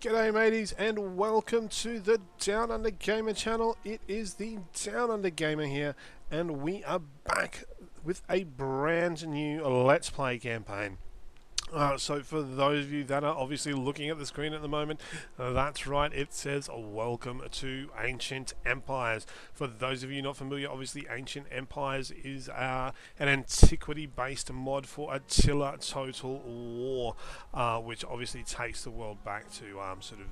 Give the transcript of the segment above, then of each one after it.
G'day mateys and welcome to the Down Under Gamer channel. It is the Down Under Gamer here and we are back with a brand new Let's Play campaign. So for those of you that are obviously looking at the screen at the moment, that's right, it says welcome to Ancient Empires. For those of you not familiar, obviously Ancient Empires is an antiquity based mod for Attila Total War, which obviously takes the world back to sort of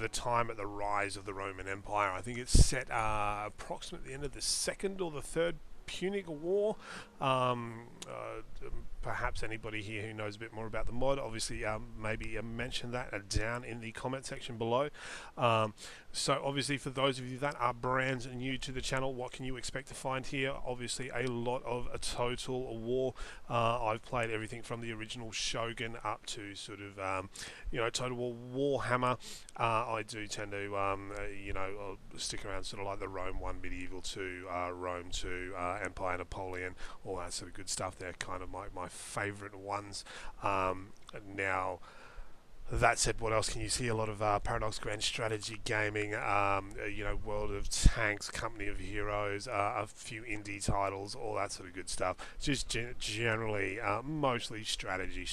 the time at the rise of the Roman Empire. I think it's set approximately the end of the second or the third Punic War. Perhaps anybody here who knows a bit more about the mod, obviously maybe mention that down in the comment section below. So obviously for those of you that are brand new to the channel, what can you expect to find here? Obviously a lot of a Total War. I've played everything from the original Shogun up to sort of Total War Warhammer. I do tend to stick around sort of like the Rome 1, Medieval 2, Rome 2, Empire, Napoleon, all that sort of good stuff. They're kind of my favorite ones. Now that said, what else can you see? A lot of Paradox Grand Strategy gaming, World of Tanks, Company of Heroes, a few indie titles, all that sort of good stuff. Just generally mostly strategy.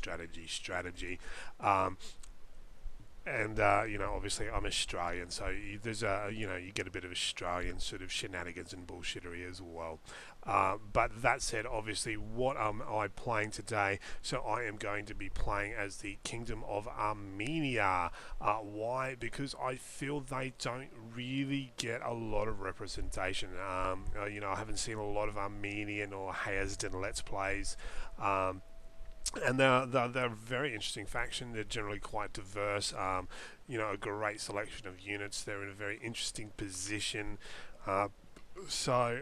And obviously I'm Australian, so there's you get a bit of Australian sort of shenanigans and bullshittery as well. But that said, obviously, what am I playing today? So I am going to be playing as the Kingdom of Armenia. Why? Because I feel they don't really get a lot of representation. I haven't seen a lot of Armenian or Hayasden Let's Plays. And they're a very interesting faction. They're generally quite diverse. A great selection of units. They're in a very interesting position. So,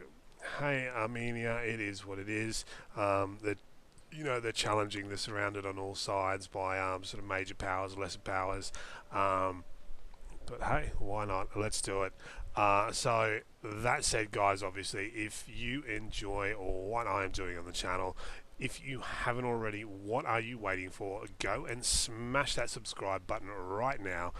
hey, Armenia, it is what it is. They're challenging. They're surrounded on all sides by sort of major powers, lesser powers. But hey, why not? Let's do it. So that said, guys, obviously, if you enjoy what I'm doing on the channel, if you haven't already, what are you waiting for? Go and smash that subscribe button right now.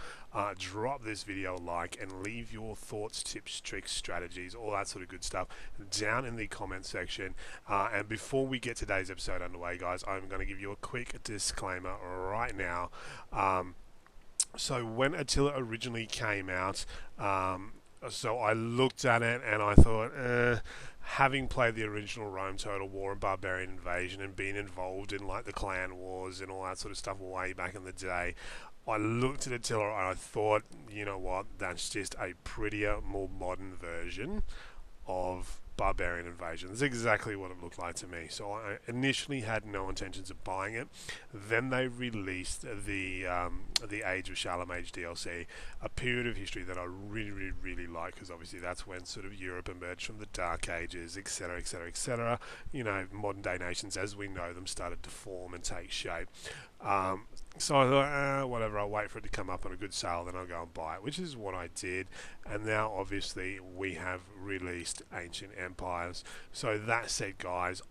Drop this video a like and leave your thoughts, tips, tricks, strategies, all that sort of good stuff down in the comment section. And before we get today's episode underway, guys, I'm going to give you a quick disclaimer right now. So when Attila originally came out, so I looked at it and I thought, having played the original Rome Total War and Barbarian Invasion and been involved in like the clan wars and all that sort of stuff way back in the day, I looked at Attila and I thought, you know what, that's just a prettier, more modern version of Barbarian Invasion. That's exactly what it looked like to me. So I initially had no intentions of buying it. Then they released the Age of Charlemagne DLC, a period of history that I really like, because obviously that's when sort of Europe emerged from the Dark Ages, etc. Modern day nations as we know them started to form and take shape. So I thought, whatever, I'll wait for it to come up on a good sale, then I'll go and buy it, which is what I did. And now, obviously, we have released Ancient Empires. So that said, guys,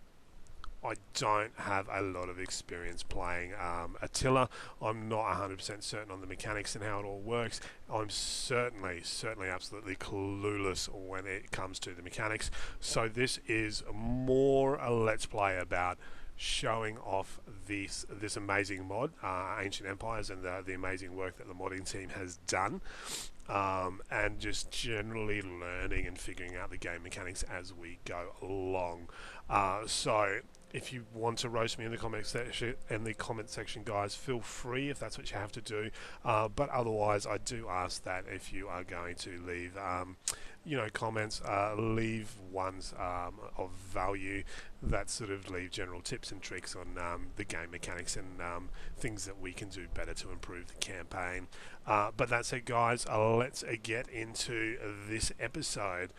I don't have a lot of experience playing Attila. I'm not 100% certain on the mechanics and how it all works. I'm certainly absolutely clueless when it comes to the mechanics. So this is more a Let's Play about showing off this amazing mod, Ancient Empires, and the amazing work that the modding team has done, and just generally learning and figuring out the game mechanics as we go along. So if you want to roast me in the comment section, guys, feel free if that's what you have to do. But otherwise, I do ask that if you are going to leave comments, leave ones of value that sort of leave general tips and tricks on the game mechanics and things that we can do better to improve the campaign. But that said, guys, let's get into this episode.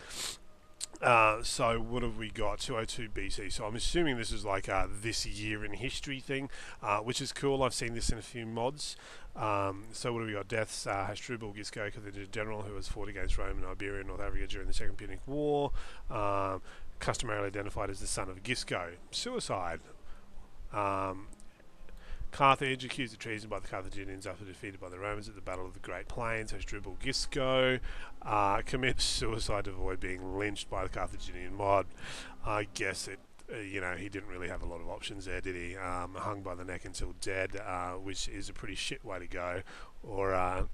So what have we got? 202 BC. So I'm assuming this is like this year in history thing, which is cool. I've seen this in a few mods. So what have we got? Deaths. Hasdrubal Gisco, the general who was fought against Rome and Iberia and North Africa during the Second Punic War. Customarily identified as the son of Gisco. Suicide. Carthage, accused of treason by the Carthaginians after defeated by the Romans at the Battle of the Great Plains, Hasdrubal Gisco commits suicide to avoid being lynched by the Carthaginian mob. I guess it, he didn't really have a lot of options there, did he? Hung by the neck until dead, which is a pretty shit way to go, or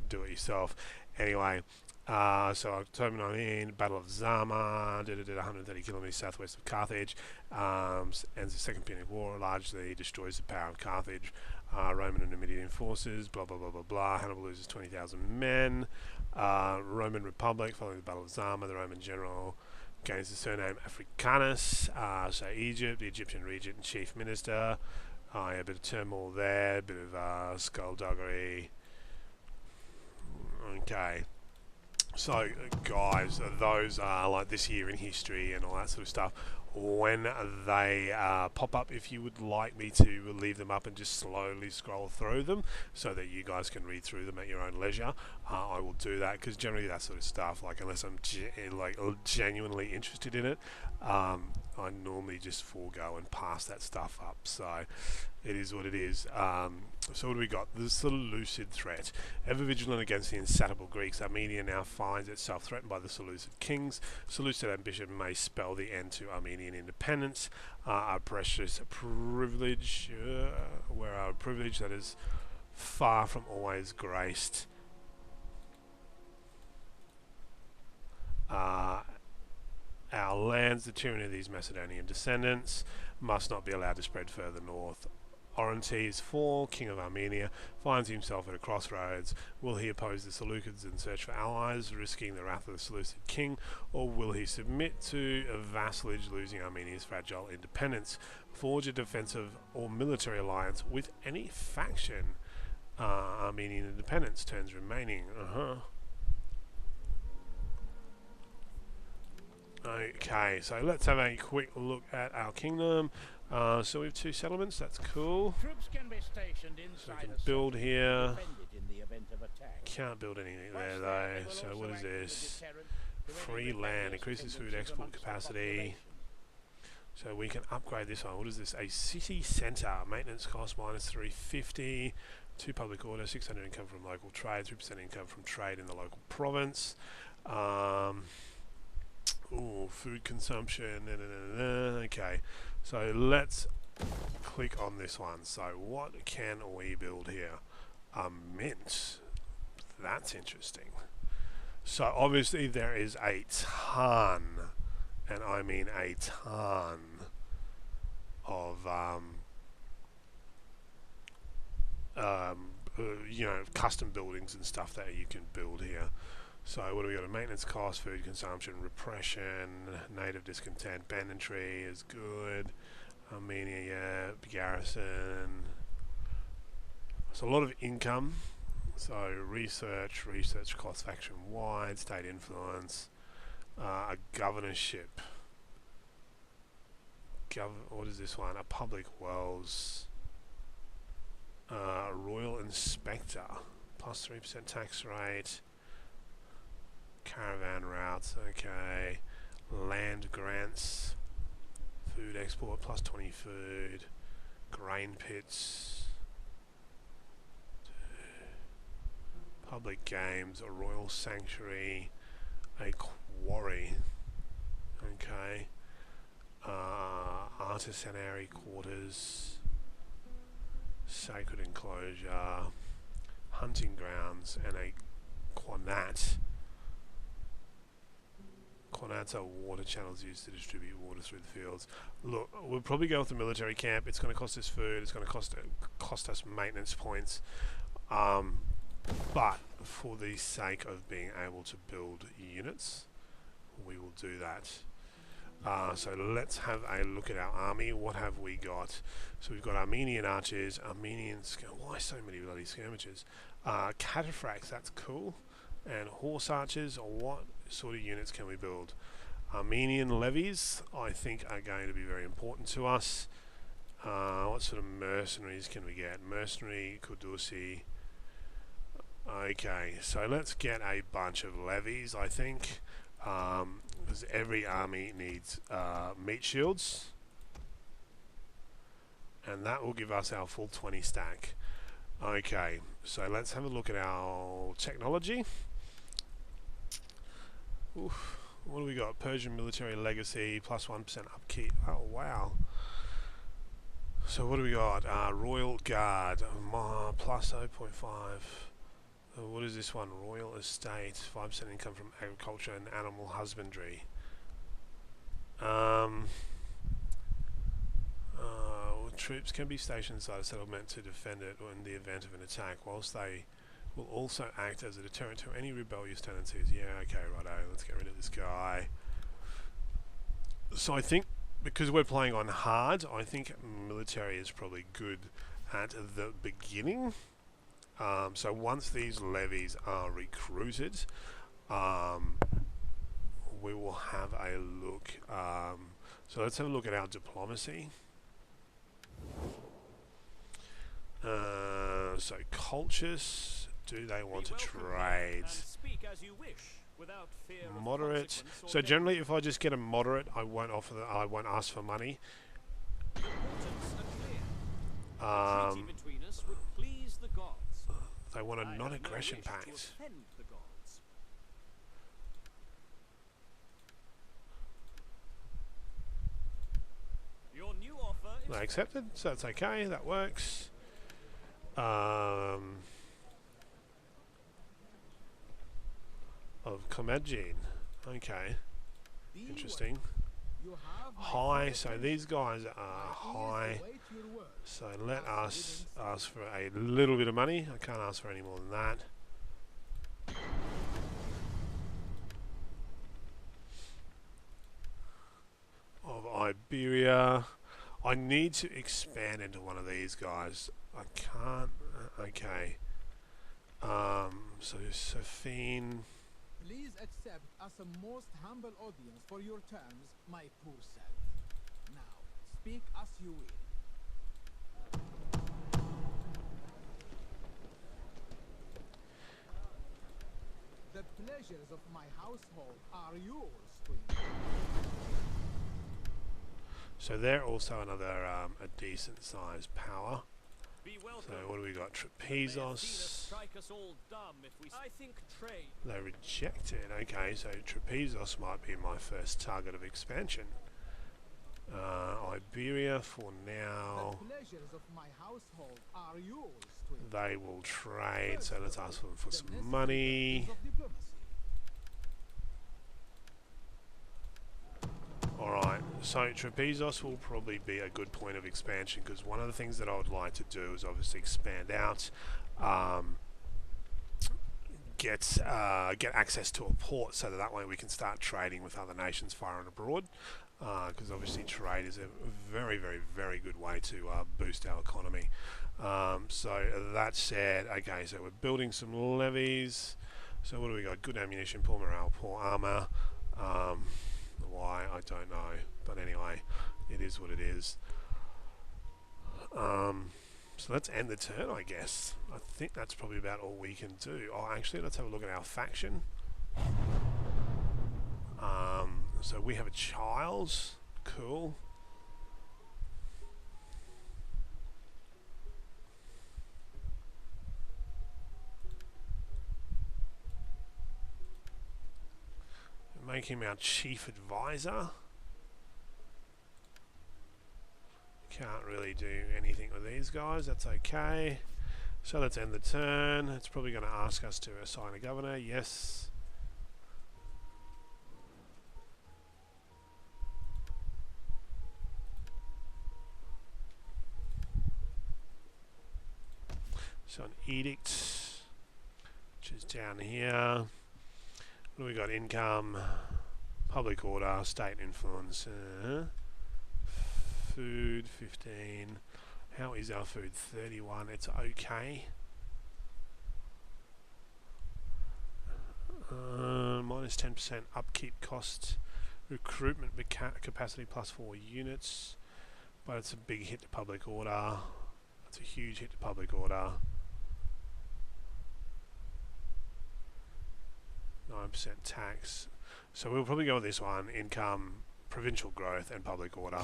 do it yourself. Anyway, so October 19, Battle of Zama, 130 kilometers southwest of Carthage, ends the Second Punic War, largely destroys the power of Carthage. Roman and Numidian forces, blah blah blah blah blah. Hannibal loses 20,000 men. Roman Republic, following the Battle of Zama, the Roman general gains the surname Africanus, so Egypt, the Egyptian regent and chief minister. Yeah, a bit of turmoil there, a bit of skullduggery. Okay. So, guys, those are like this year in history and all that sort of stuff. When they pop up, if you would like me to leave them up and just slowly scroll through them so that you guys can read through them at your own leisure, I will do that, because generally that sort of stuff, like unless I'm genuinely interested in it, I normally just forego and pass that stuff up. So it is what it is. So what do we got? The Seleucid threat. Ever vigilant against the insatiable Greeks, Armenia now finds itself threatened by the Seleucid kings. Seleucid ambition may spell the end to Armenian independence. Our precious privilege, where our privilege that is far from always graced. Our lands, the tyranny of these Macedonian descendants, must not be allowed to spread further north. Orontes IV, king of Armenia, finds himself at a crossroads. Will he oppose the Seleucids and search for allies, risking the wrath of the Seleucid king, or will he submit to a vassalage, losing Armenia's fragile independence? Forge a defensive or military alliance with any faction. Armenian independence turns remaining. Okay, so let's have a quick look at our kingdom. So we have 2 settlements, that's cool. Troops can be stationed So inside we can build here. in the event of attack. Can't build anything there though. So what is this? Free land, increases food export capacity. So we can upgrade this one. What is this? A city centre. Maintenance cost minus 350. 2 public order, 600 income from local trade, 3% income from trade in the local province. Food consumption. Okay, so let's click on this one. So what can we build here? A mint. That's interesting. So obviously there is a ton, and I mean a ton, of custom buildings and stuff that you can build here. So what do we got? A maintenance cost, food consumption, repression, native discontent, banditry is good. Armenia, yeah, garrison. So a lot of income. So research cost faction wide, state influence, a governorship. What is this one? A public wells, royal inspector, plus 3% tax rate. Caravan routes, okay. Land grants, food export, plus 20 food, grain pits, public games, a royal sanctuary, a quarry, okay. Artisanary quarters, sacred enclosure, hunting grounds, and a quanat. Quanats are water channels used to distribute water through the fields. Look, we'll probably go with the military camp. It's going to cost us food. It's going to cost us maintenance points. But for the sake of being able to build units, we will do that. So let's have a look at our army. What have we got? So we've got Armenian archers, why so many bloody skirmishers? Cataphracts, that's cool. And horse archers, or what sort of units can we build? Armenian levies, I think, are going to be very important to us. What sort of mercenaries can we get? Mercenary, Kudusi. Okay, so let's get a bunch of levies, I think. Because every army needs meat shields. and that will give us our full 20 stack. Okay, so let's have a look at our technology. Oof. What do we got? Persian military legacy, plus 1% upkeep. Oh, wow. So what do we got? Royal Guard, plus 0.5. What is this one? Royal Estate, 5% income from agriculture and animal husbandry. Troops can be stationed inside a settlement to defend it in the event of an attack, whilst they will also act as a deterrent to any rebellious tendencies. Yeah, okay, righto, let's get rid of this guy. So I think, because we're playing on hard, I think military is probably good at the beginning. So once these levies are recruited, we will have a look. So let's have a look at our diplomacy. So cultures, do they want to trade? Moderate. So generally, if I just get a moderate, I won't offer. I won't ask for money. They want a non-aggression pact. They accepted, so that's okay. That works. Of Commagene. Okay. Interesting. High, so these guys are high. So let us ask for a little bit of money. I can't ask for any more than that. Of Iberia. I need to expand into one of these guys. I can't. Okay. So Sophine. Please accept as a most humble audience for your terms, my poor self. Now, speak as you will. The pleasures of my household are yours, Queen. So they're also another a decent sized power. So what do we got? Trapezos. They rejected. Okay, so Trapezos might be my first target of expansion. Iberia for now. The pleasures of my household are yours, Queen. They will trade, so let's ask them for some money. Alright, so Trapezos will probably be a good point of expansion, because one of the things that I would like to do is obviously expand out, get access to a port, so that way we can start trading with other nations far and abroad, because obviously trade is a very, very, very good way to boost our economy. So that said, okay, so we're building some levies. So what do we got? Good ammunition, poor morale, poor armor. Why, I don't know, but anyway, it is what it is. So let's end the turn, I guess. I think that's probably about all we can do. Oh, actually, let's have a look at our faction. So we have a child. Cool. Make him our chief advisor. Can't really do anything with these guys, that's okay. So let's end the turn. It's probably going to ask us to assign a governor, yes. So an edict, which is down here. What do we got? Income, public order, state influence, food 15. How is our food? 31. It's okay. Minus 10% upkeep cost. Recruitment capacity plus 4 units. But it's a big hit to public order. It's a huge hit to public order. 9% tax. So we'll probably go with this one. Income, provincial growth and public order.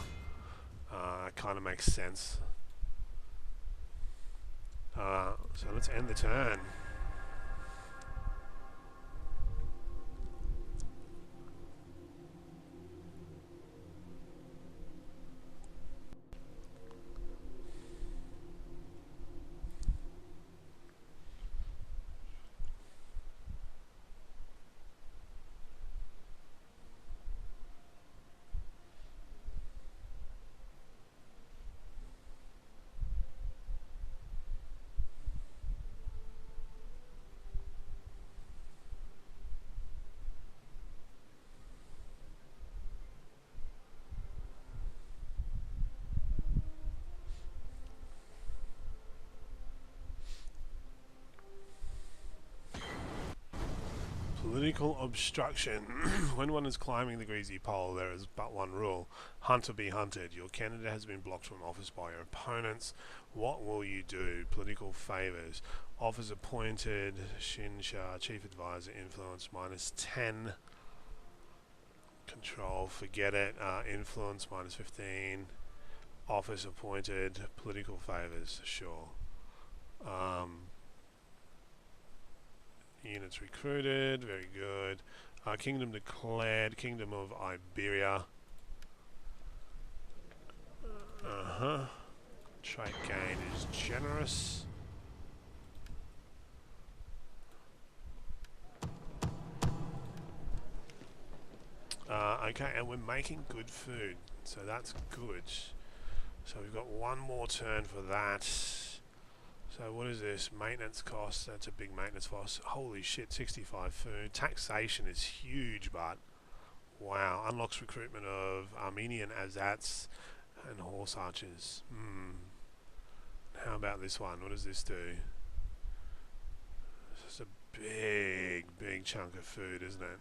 Kind of makes sense. So let's end the turn. Political obstruction. When one is climbing the greasy pole, there is but one rule: hunt or be hunted. Your candidate has been blocked from office by your opponents. What will you do? Political favours. Office appointed. Shinsha, chief advisor, influence -10. Control, forget it. Influence -15. Office appointed. Political favours, sure. Units recruited, very good. Kingdom declared, Kingdom of Iberia. Trait gain is generous. Okay, and we're making good food, so that's good. So we've got one more turn for that. So what is this? Maintenance cost. That's a big maintenance cost. Holy shit, 65 food. Taxation is huge, but wow. Unlocks recruitment of Armenian Azats and horse archers. How about this one? What does this do? This is a big chunk of food, isn't it?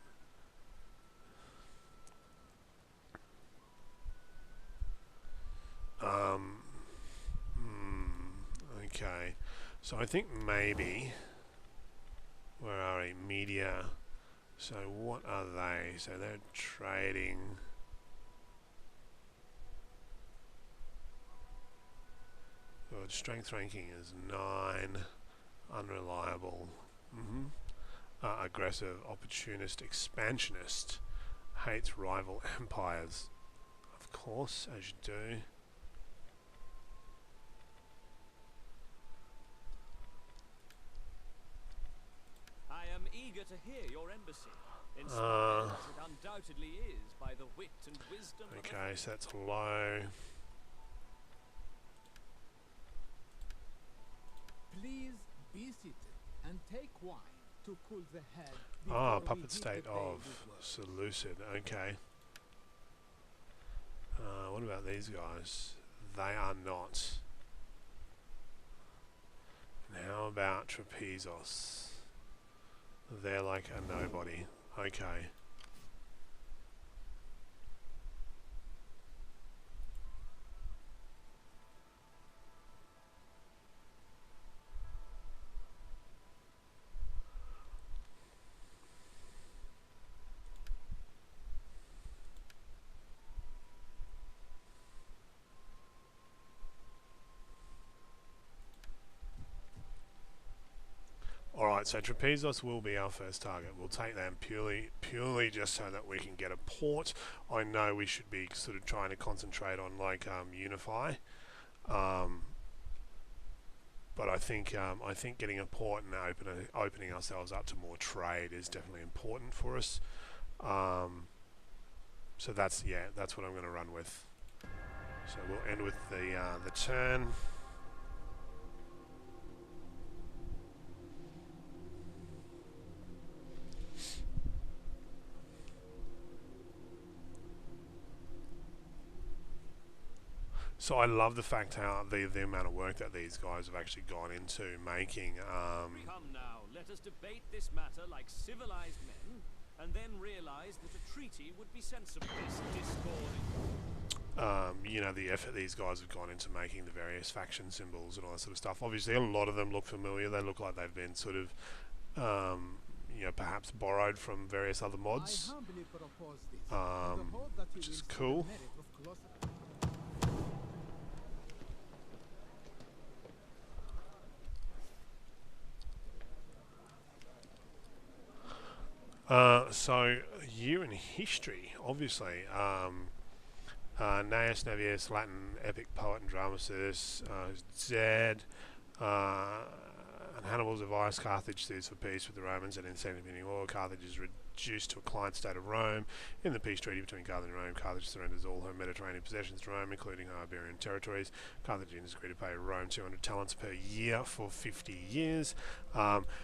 Okay. So I think maybe, where are we? Media. So what are they? So they're trading. Good. Strength ranking is 9. Unreliable. Aggressive, opportunist, expansionist. Hates rival empires. Of course, as you do. Eager to hear your embassy, inspired as it undoubtedly is by the wit and wisdom of okay, so that's low. Please be seated and take wine to cool the head. Puppet state of Seleucid. Okay. What about these guys? They are not. And how about Trapezos? They're like a nobody. Okay. Alright, so Trapezos will be our first target. We'll take them purely just so that we can get a port. I know we should be sort of trying to concentrate on like Unify. But I think getting a port and opening ourselves up to more trade is definitely important for us. So that's what I'm going to run with. So we'll end with the turn. So I love the fact how the amount of work that these guys have actually gone into making. Come now, let us debate this matter like civilized men, and then realize that a treaty would be sensible. This discord. You know, the effort these guys have gone into making the various faction symbols and all that sort of stuff. Obviously, a lot of them look familiar. They look like they've been sort of, you know, perhaps borrowed from various other mods, which is cool. So, year in history, obviously. Gnaeus Navius, Latin epic poet and dramatist, is dead. And Hannibal's advised Carthage sues for peace with the Romans, and in the Second Punic War, Carthage is reduced to a client state of Rome. In the peace treaty between Carthage and Rome, Carthage surrenders all her Mediterranean possessions to Rome, including her Iberian territories. Carthaginians agree to pay Rome 200 talents per year for 50 years.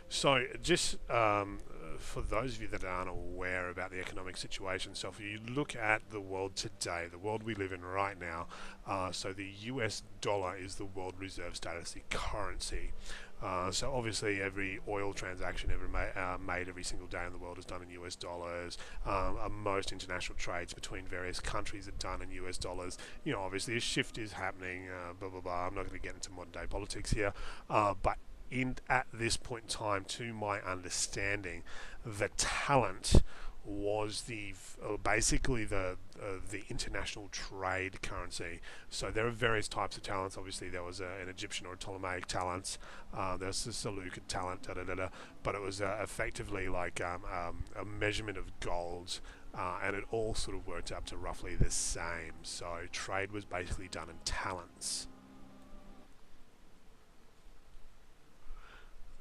So, just for those of you that aren't aware about the economic situation, so if you look at the world today, the world we live in right now, so the US dollar is the world reserve status, the currency. So obviously every oil transaction ever made every single day in the world is done in US dollars. Most international trades between various countries are done in US dollars. You know, obviously a shift is happening, blah, blah, blah. I'm not going to get into modern day politics here. But at this point in time, to my understanding, the talent was basically the international trade currency. So there are various types of talents. Obviously, there was an Egyptian or Ptolemaic talents. There was a Seleucid talent, but it was effectively like a measurement of gold. And it all sort of worked up to roughly the same. So trade was basically done in talents.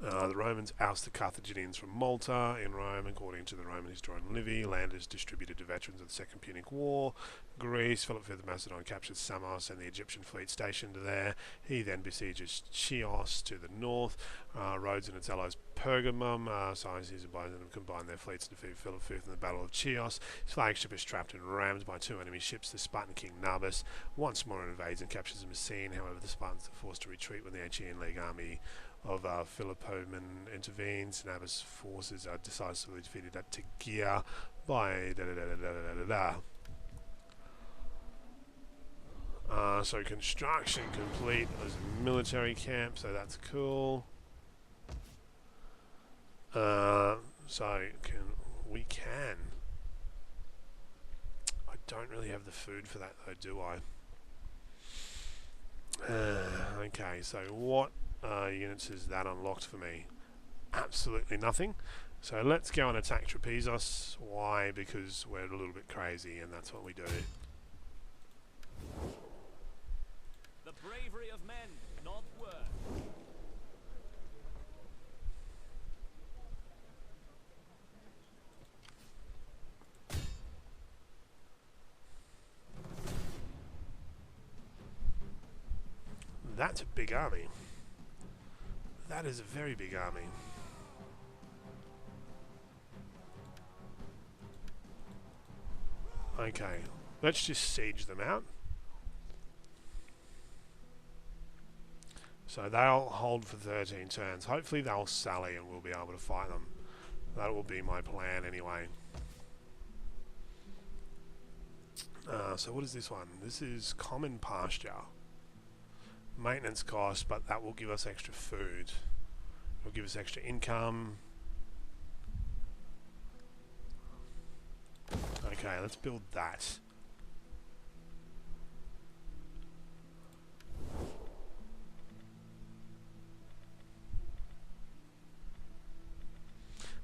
The Romans oust the Carthaginians from Malta. In Rome, according to the Roman historian Livy, land is distributed to veterans of the Second Punic War. Greece, Philip V of Macedon captures Samos and the Egyptian fleet stationed there. He then besieges Chios to the north. Rhodes and its allies Pergamum. Sciences and Byzantium combine their fleets to defeat Philip V in the Battle of Chios. His flagship is trapped and rammed by two enemy ships, the Spartan king Nabis. Once more invades and captures Messene. However, the Spartans are forced to retreat when the Aegean League army of Philopoemen intervenes. Nabis' forces are decisively defeated at Tegea by so construction complete as a military camp, so that's cool. We can. I don't really have the food for that though, do I? Okay, so what units is that unlocked for me? Absolutely nothing. So let's go and attack Trapezos. Why? Because we're a little bit crazy and that's what we do. The bravery of men, not words. That's a big army. That is a very big army. Okay, let's just siege them out. So they'll hold for 13 turns. Hopefully they'll sally and we'll be able to fight them. That will be my plan anyway. So what is this one? This is common pasture. Maintenance cost, but that will give us extra food. It will give us extra income. Okay, let's build that.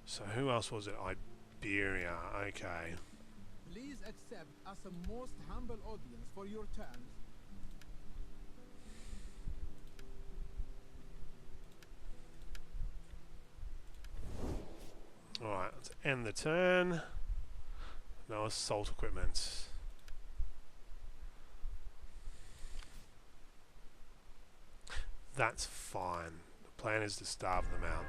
So who else was it? Iberia. Okay. Please accept as a most humble audience for your terms. Alright, let's end the turn. No assault equipment. That's fine. The plan is to starve them out.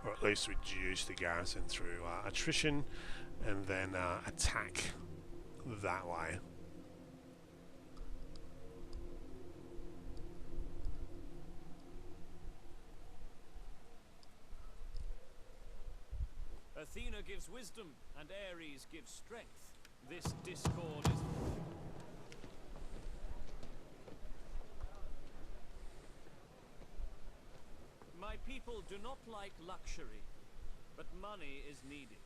Or at least reduce the garrison through attrition and then attack that way. Athena gives wisdom, and Ares gives strength. This discord is... My people do not like luxury, but money is needed.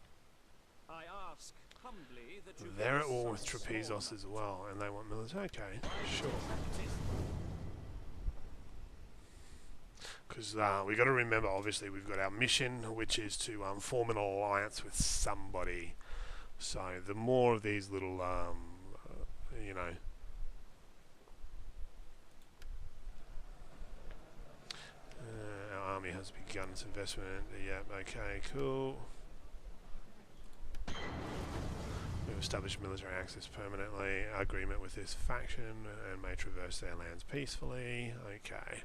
I ask humbly that you... They're at war with Trapezos as well, and they want military. Okay, sure. Because we got to remember, obviously, we've got our mission, which is to form an alliance with somebody. So the more of these little, you know, our army has begun its investment. Yep, okay, cool. We've established military access permanently. Agreement with this faction and may traverse their lands peacefully. Okay.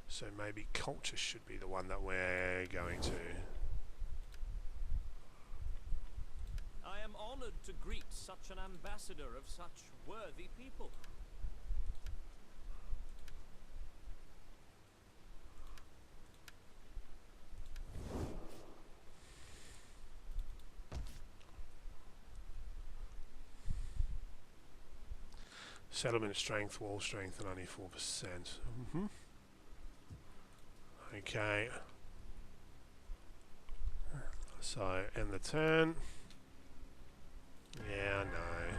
So maybe culture should be the one that we're going to. I am honored to greet such an ambassador of such worthy people. Settlement strength, wall strength, 94%. Okay. So, end the turn. Yeah, no.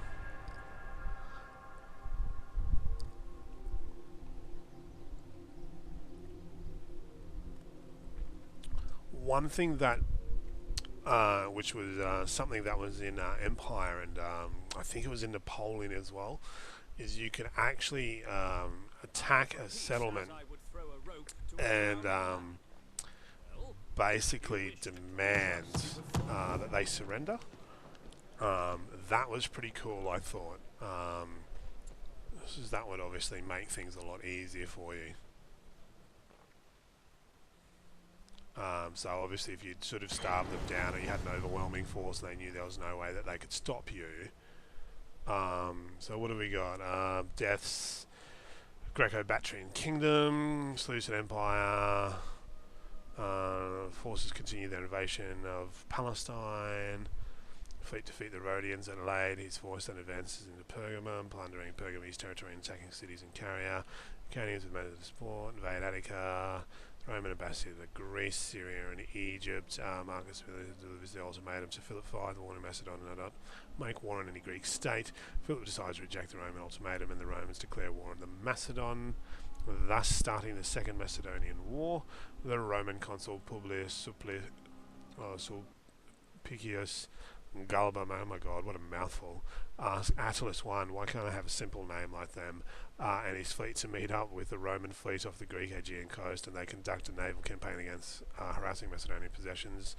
One thing that, which was something that was in Empire and I think it was in Napoleon as well, is you can actually attack a settlement and basically demand that they surrender. That was pretty cool, I thought. That would obviously make things a lot easier for you. So obviously if you'd sort of starved them down or you had an overwhelming force, they knew there was no way that they could stop you. So what have we got? Deaths, Greco-Bactrian Kingdom, Seleucid Empire, forces continue their invasion of Palestine, fleet defeat the Rhodians at Lade, his force then advances into Pergamum, plundering Pergamese territory and attacking cities in Caria, Canaanians with methods of sport, invade Attica, Roman ambassador to Greece, Syria and Egypt. Marcus delivers the ultimatum to Philip V, the war in Macedon, and make war on any Greek state. Philip decides to reject the Roman ultimatum and the Romans declare war on the Macedon, thus starting the Second Macedonian War. The Roman consul Publius Sulpicius Galba, oh my god, what a mouthful, asks Attalus I, why can't I have a simple name like them, and his fleet to meet up with the Roman fleet off the Greek Aegean coast, and they conduct a naval campaign against harassing Macedonian possessions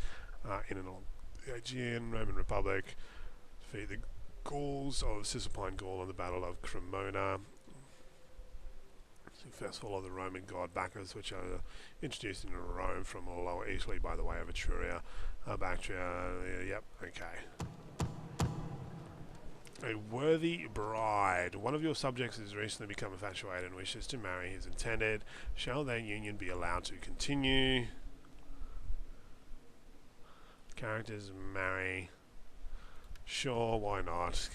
in and on the Aegean. Roman Republic defeat the Gauls of Cisalpine Gaul in the Battle of Cremona. Festival of the Roman god Bacchus, which are introduced into Rome from Lower Italy by the way of Etruria. Bactria, yep, okay. A worthy bride. One of your subjects has recently become infatuated and wishes to marry his intended. Shall their union be allowed to continue? Characters marry. Sure, why not?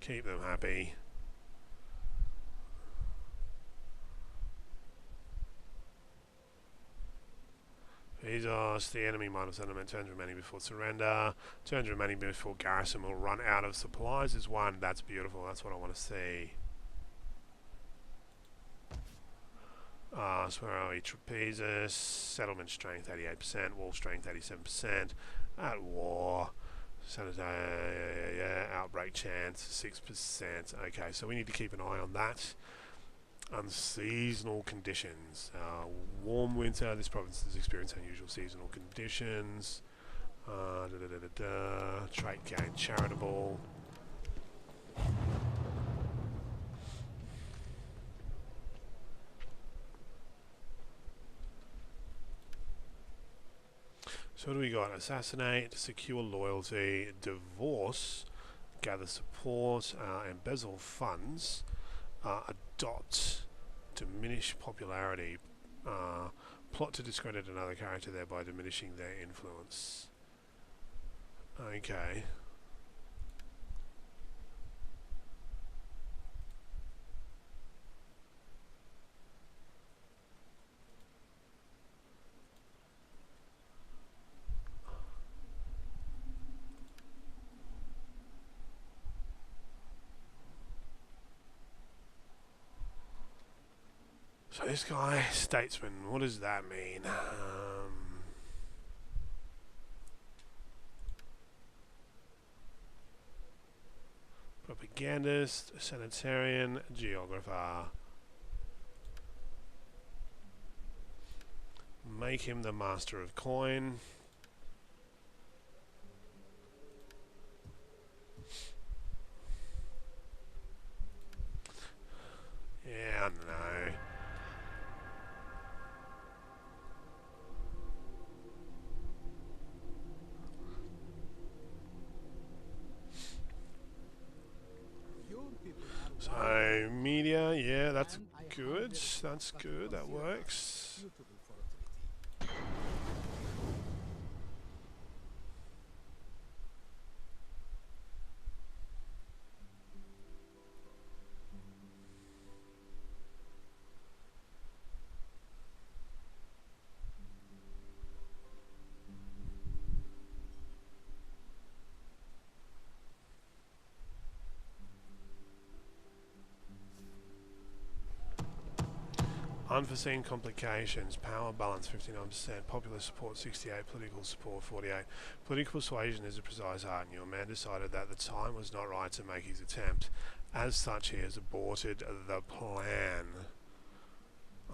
Keep them happy. Bezos, the enemy minus settlement, turns remaining before surrender, turns remaining before garrison will run out of supplies is one. That's beautiful, that's what I want to see. So where are we? Trapezus, settlement strength 88%, wall strength 87%, at war, outbreak chance 6%. Okay, so we need to keep an eye on that. Unseasonal conditions. Warm winter. This province has experienced unusual seasonal conditions. Trait gain charitable. So what do we got? Assassinate, secure loyalty, divorce, gather support, embezzle funds, adopt, diminish popularity, plot to discredit another character thereby diminishing their influence. Okay. So this guy, statesman, what does that mean? Propagandist, sanitarian, geographer. Make him the master of coin. Yeah, I don't know. You people are So, media, yeah, that's and I good. humbly That's but good, that consider works. suitable for a treaty. Unforeseen complications, power balance 59%, popular support 68, political support 48. Political persuasion is a precise art, and your man decided that the time was not right to make his attempt. As such, he has aborted the plan.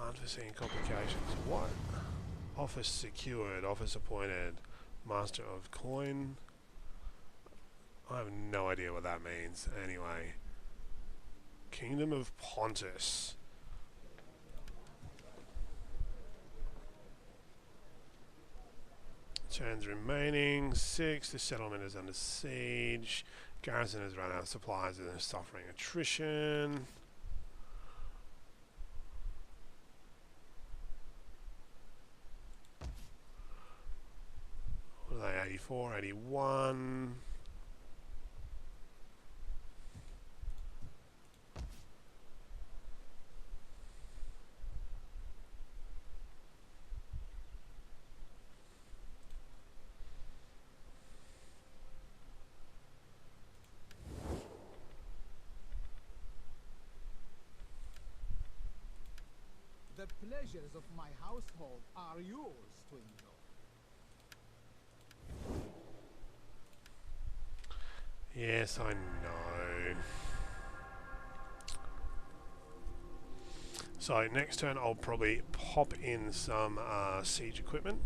Unforeseen complications, what? Office secured, office appointed, master of coin. I have no idea what that means. Anyway, Kingdom of Pontus. Turns remaining 6. The settlement is under siege. Garrison has run out of supplies and is suffering attrition. What are they? 84, 81. The pleasures of my household are yours to enjoy. Yes, I know. So next turn I'll probably pop in some siege equipment.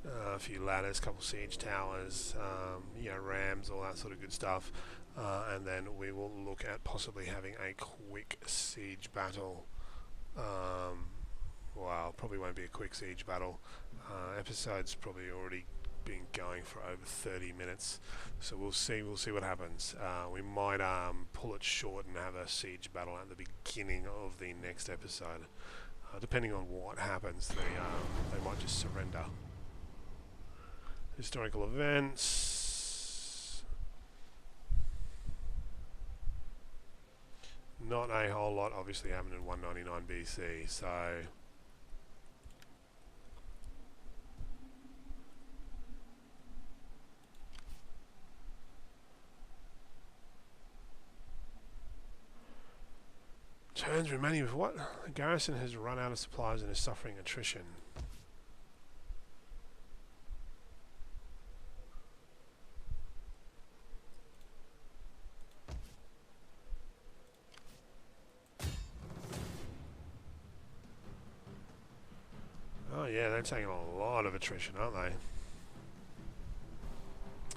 A few ladders, couple siege towers, you know, rams, all that sort of good stuff. And then we will look at possibly having a quick siege battle. Well, probably won't be a quick siege battle. Episode's probably already been going for over 30 minutes, so we'll see what happens. We might pull it short and have a siege battle at the beginning of the next episode. Depending on what happens, they might just surrender. Historical events. Not a whole lot obviously happened in 199 BC, so turns remaining with what? The garrison has run out of supplies and is suffering attrition. Oh yeah, they're taking a lot of attrition, aren't they?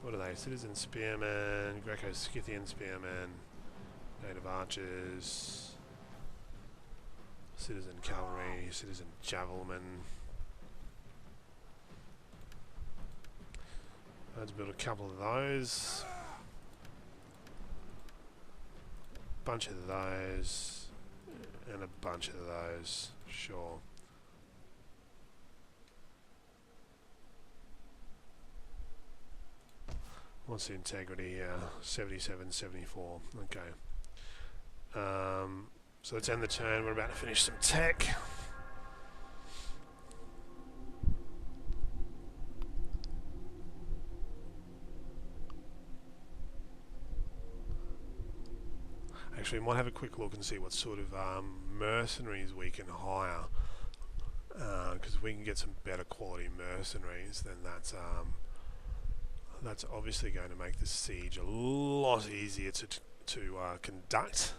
What are they? Citizen spearmen, Greco-Scythian spearmen, native archers, citizen cavalry, citizen javelmen. Let's build a couple of those. Bunch of those. And a bunch of those. Sure. What's the integrity here? 77, 74. Okay. So let's end the turn. We're about to finish some tech. Actually, we might have a quick look and see what sort of mercenaries we can hire. because we can get some better quality mercenaries, then that's obviously going to make the siege a lot easier to conduct.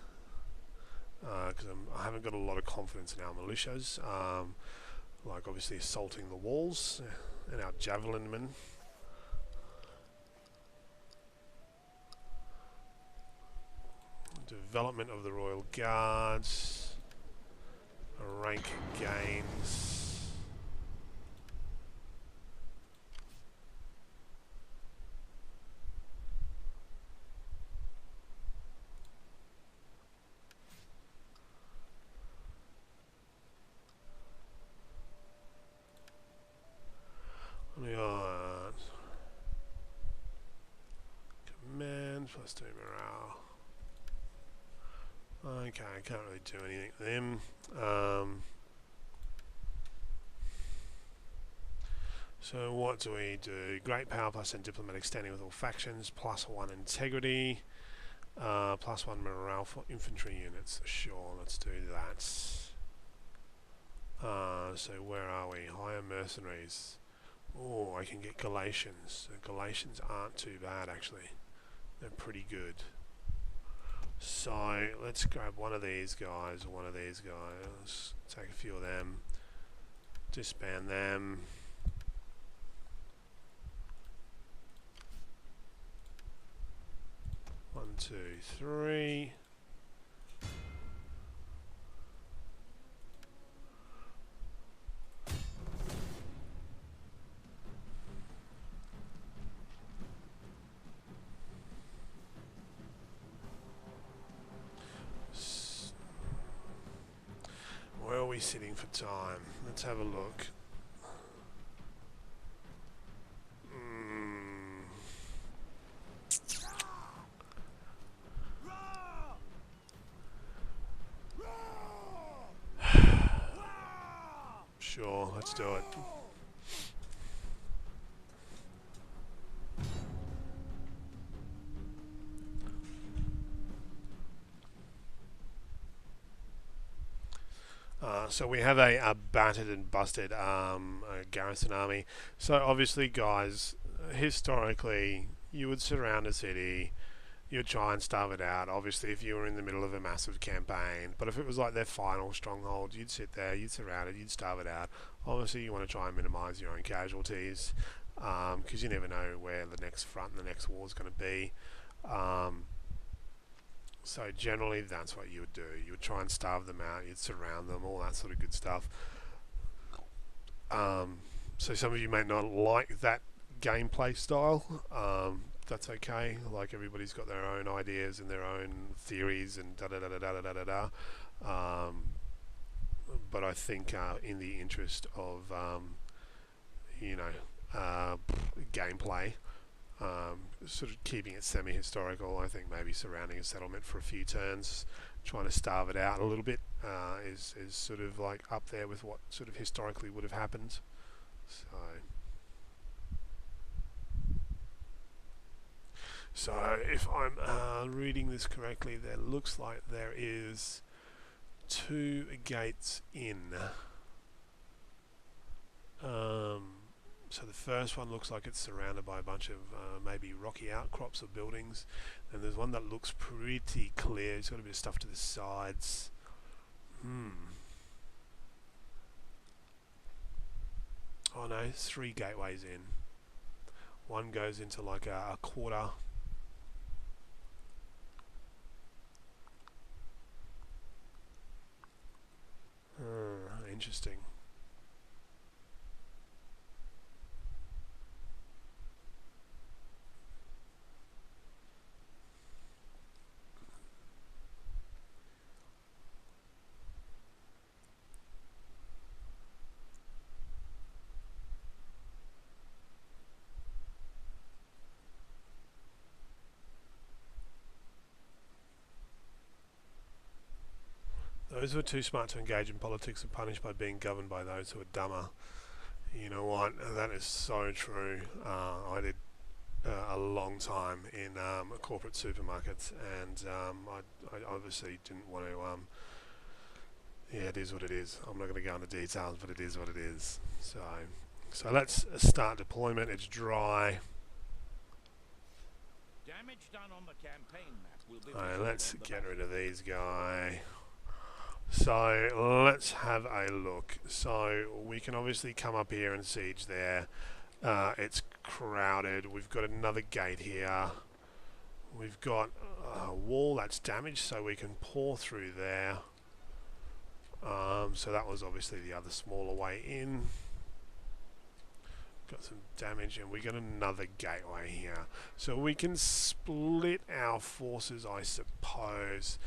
Because I haven't got a lot of confidence in our militias, like obviously assaulting the walls and our javelin men. Development of the Royal Guards, rank gains. We got command plus 2 morale. Okay, I can't really do anything with them. So what do we do? Great power plus and diplomatic standing with all factions, plus 1 integrity, plus 1 morale for infantry units. Sure, let's do that. So where are we? Hire mercenaries. Oh, I can get Galatians. The Galatians aren't too bad actually. They're pretty good. So let's grab one of these guys or one of these guys. Let's take a few of them. Disband them. One, two, three. Where are we sitting for time? Let's have a look. Sure, let's do it. So we have a battered and busted garrison army. So obviously, guys, historically, you would surround a city, you would try and starve it out. Obviously, if you were in the middle of a massive campaign, but if it was like their final stronghold, you'd sit there, you'd surround it, you'd starve it out. Obviously, you want to try and minimise your own casualties, because you never know where the next front and the next war is going to be. So generally that's what you would do. You would try and starve them out, you'd surround them, all that sort of good stuff. So some of you may not like that gameplay style. That's okay. Like, everybody's got their own ideas and their own theories and da da da da da da da da. But I think in the interest of gameplay, sort of keeping it semi-historical, I think maybe surrounding a settlement for a few turns, trying to starve it out a little bit, is sort of like up there with what sort of historically would have happened. So if I'm reading this correctly, there looks like there is 2 gates in. So the first one looks like it's surrounded by a bunch of maybe rocky outcrops of buildings. And there's one that looks pretty clear. It's got a bit of stuff to the sides. Oh no, 3 gateways in. One goes into like a quarter. Interesting. Those who are too smart to engage in politics are punished by being governed by those who are dumber. You know what? That is so true. I did a long time in corporate supermarkets, and I obviously didn't want to, Yeah, it is what it is. I'm not going to go into details, but it is what it is. So let's start deployment. It's dry. Damage done on the campaign map will be Alright, visible let's on the get map. rid of these guys. So let's have a look. So we can obviously come up here and siege there. It's crowded. We've got another gate here. We've got a wall that's damaged, so we can pour through there. So that was obviously the other smaller way in. Got some damage, and we got another gateway here. So we can split our forces, I suppose.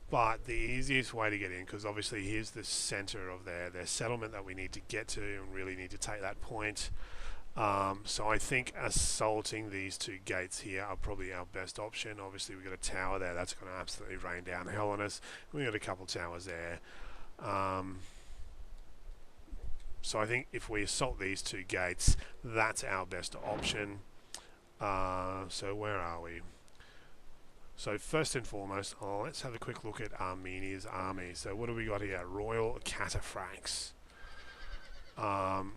But the easiest way to get in, because obviously here's the center of their settlement that we need to get to, and really need to take that point. So I think assaulting these two gates here are probably our best option. Obviously we've got a tower there, that's going to absolutely rain down hell on us. We've got a couple towers there. So I think if we assault these two gates, that's our best option. So where are we? So first and foremost, let's have a quick look at Armenia's army. So what do we got here? Royal Cataphracts. How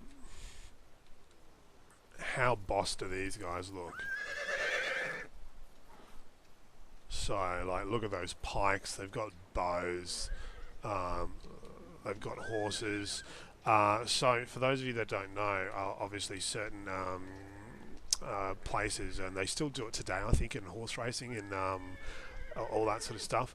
boss do these guys look? So like, look at those pikes. They've got bows. They've got horses. So for those of you that don't know, obviously certain places, and they still do it today, I think, in horse racing and all that sort of stuff,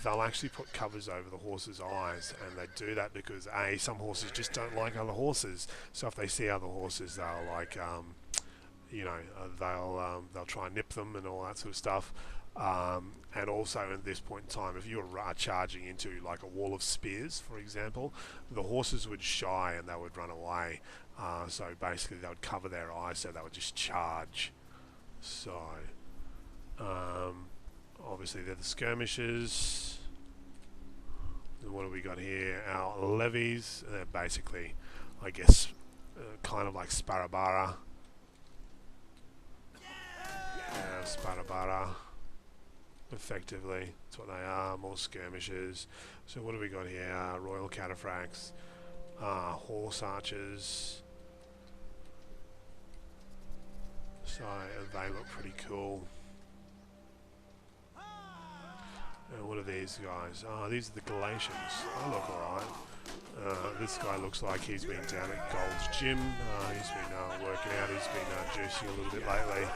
they'll actually put covers over the horse's eyes, and they do that because some horses just don't like other horses. So if they see other horses, they'll like they'll try and nip them and all that sort of stuff. And also at this point in time, if you were charging into like a wall of spears, for example, the horses would shy and they would run away. So basically they would cover their eyes, so they would just charge. So obviously they're the skirmishers. And what have we got here? Our levies. They're basically, I guess, kind of like Sparabara. Sparabara. Effectively, that's what they are, more skirmishers. So what do we got here? Royal Cataphracts, horse archers. So they look pretty cool. And what are these guys? These are the Galatians. They look alright. This guy looks like he's been down at Gold's Gym. He's been working out, he's been juicing a little bit lately.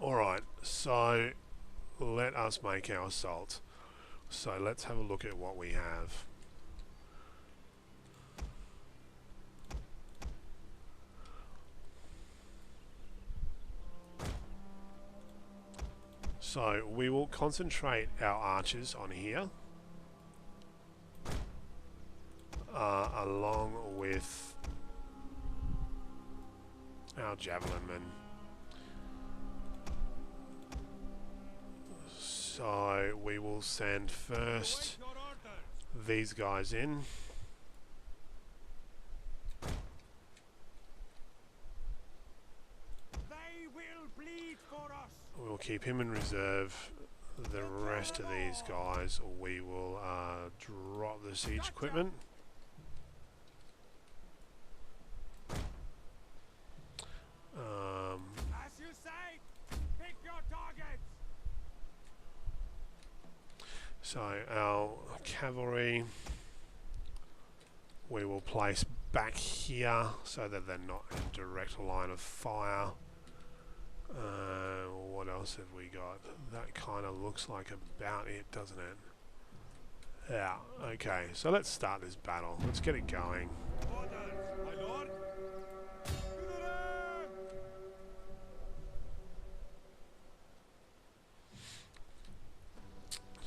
Alright, so let us make our assault. So let's have a look at what we have. So we will concentrate our archers on here, along with our javelin men. So we will send first these guys in. They will bleed for us. We'll keep him in reserve. The rest of these guys, we will drop the siege equipment. As you say, pick your targets. So our cavalry, we will place back here so that they're not in direct line of fire. What else have we got? That kind of looks like about it, doesn't it? Yeah, okay, so let's start this battle. Let's get it going. Orders, my lord.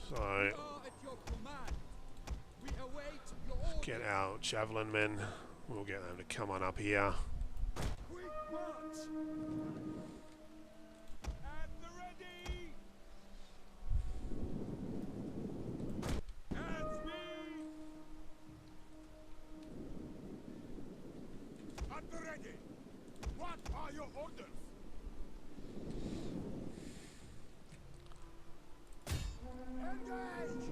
So We are at your command. We await your orders. get our javelin men. We'll get them to come on up here. Quick march. At the ready. At me. At the ready. What are your orders? Engage!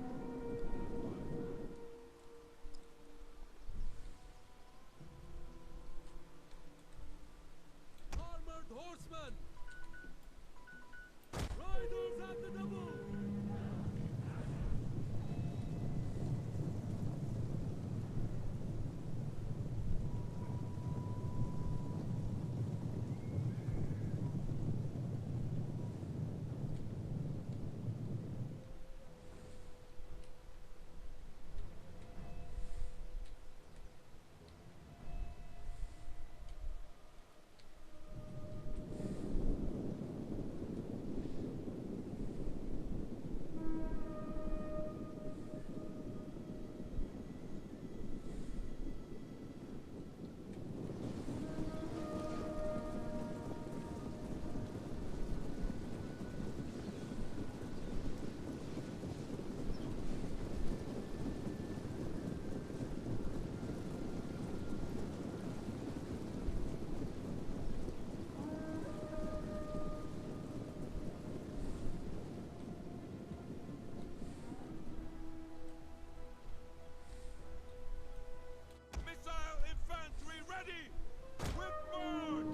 Armored horsemen! Riders at the double! Missile infantry ready! Whip forward!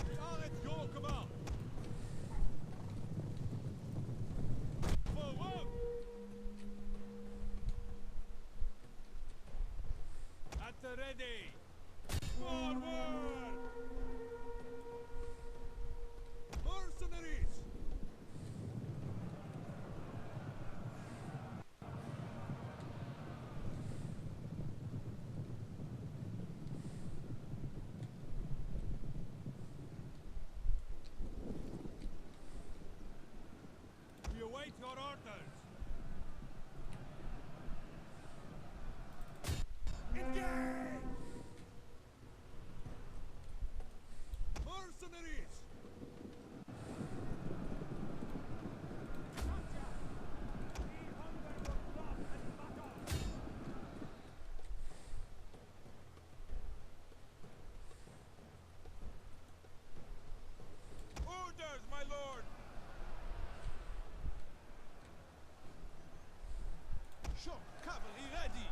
We are at your command! Forward! At the ready! Forward! Mercenaries! We await your orders! Engage! Mercenaries! Orders, my lord! Shock cavalry ready!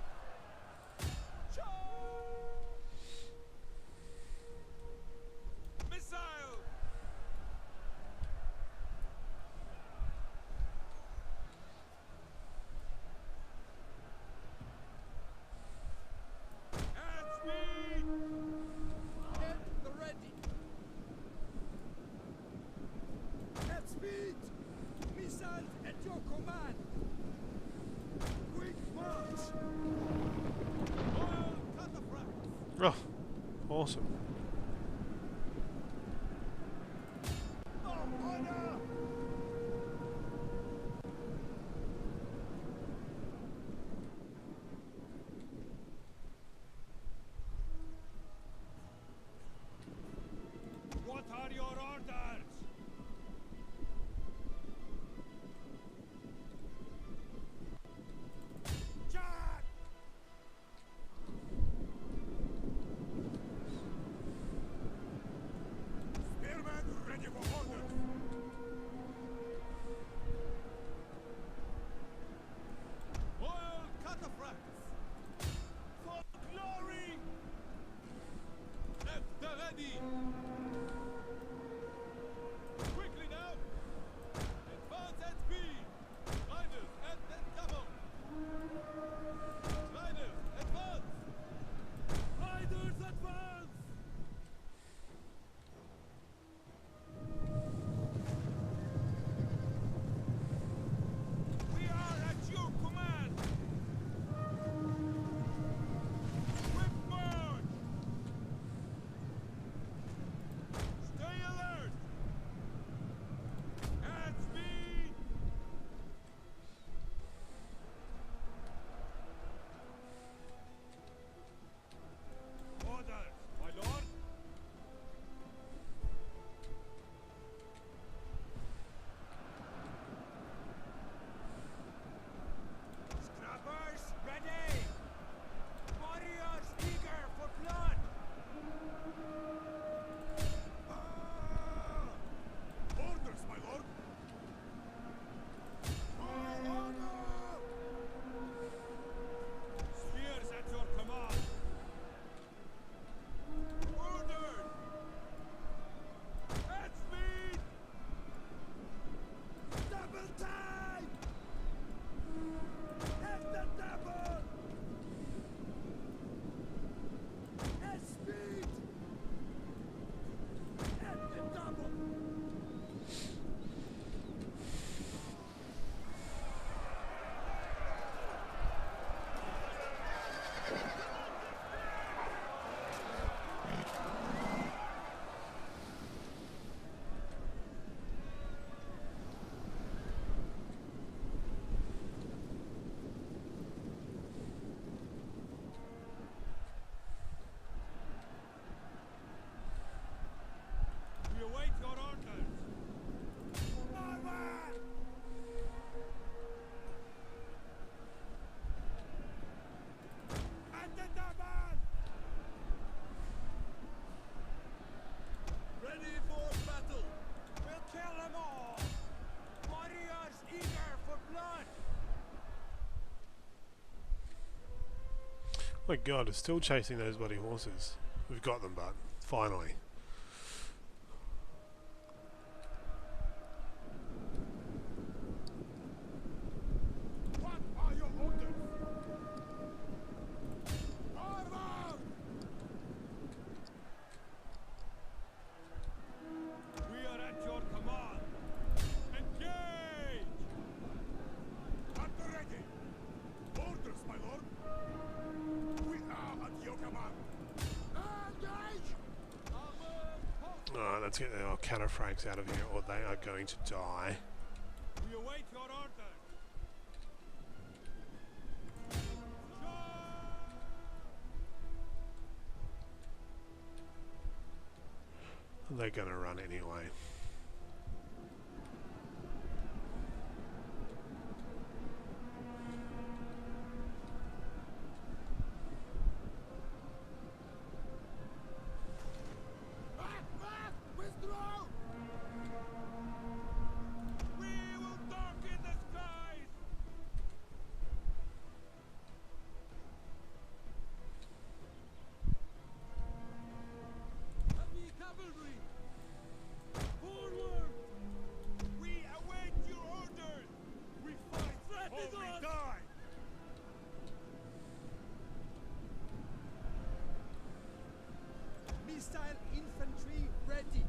Missile! At speed! At the ready! At speed! Missiles at your command! Quick march! Oil cataphracts! Oh, awesome. On honor! What are your orders? Charge! Spearmen ready for orders! Oil cataphracts! For glory! At the ready! Quickly now! Advance at speed! Riders at the double! Riders, advance! Riders, advance! We are at your command! Whip march! my god, we're still chasing those bloody horses. We've got them, but finally. What are your orders? Forward! We are at your command. Engage! At the ready. Orders, my lord. We are at your command. Engage! Alright, let's get our cataphracts out of here or they are going to die. We await your orders. They're going to run anyway. Withdraw! We will darken the skies! Heavy cavalry! Forward! We await your orders! We fight! Threat is on! Die! Missile infantry ready.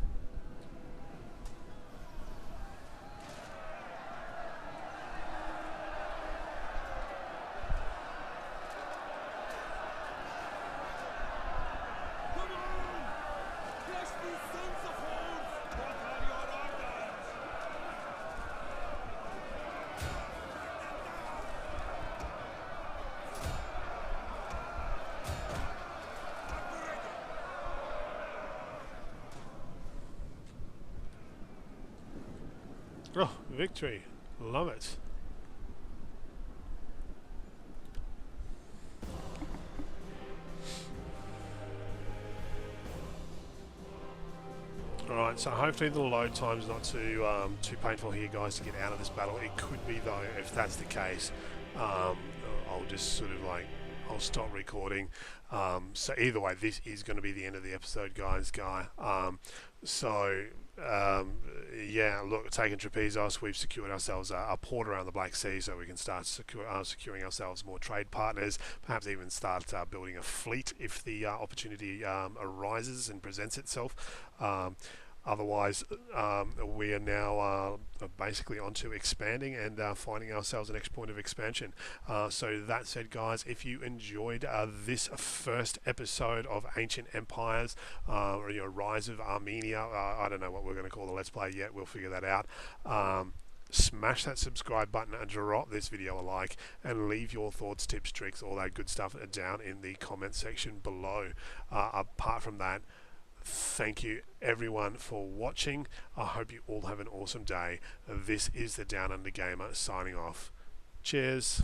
Come on! Crush these sons of whores! What are your orders? At the ready! Oh, victory. Love it. Alright, so hopefully the load time's not too painful here, guys, to get out of this battle. It could be, though, if that's the case. I'll just sort of like, I'll stop recording. So either way, this is going to be the end of the episode, guys. Yeah, look, taking Trapezos, we've secured ourselves a port around the Black Sea, so we can start securing ourselves more trade partners, perhaps even start building a fleet if the opportunity arises and presents itself. Otherwise, we are now basically onto expanding and finding ourselves a next point of expansion. So that said, guys, if you enjoyed this first episode of Ancient Empires, or Rise of Armenia, I don't know what we're going to call the Let's Play yet. We'll figure that out. Smash that subscribe button and drop this video a like, and leave your thoughts, tips, tricks, all that good stuff down in the comment section below. Apart from that, thank you everyone for watching. I hope you all have an awesome day. This is the Down Under Gamer signing off. Cheers.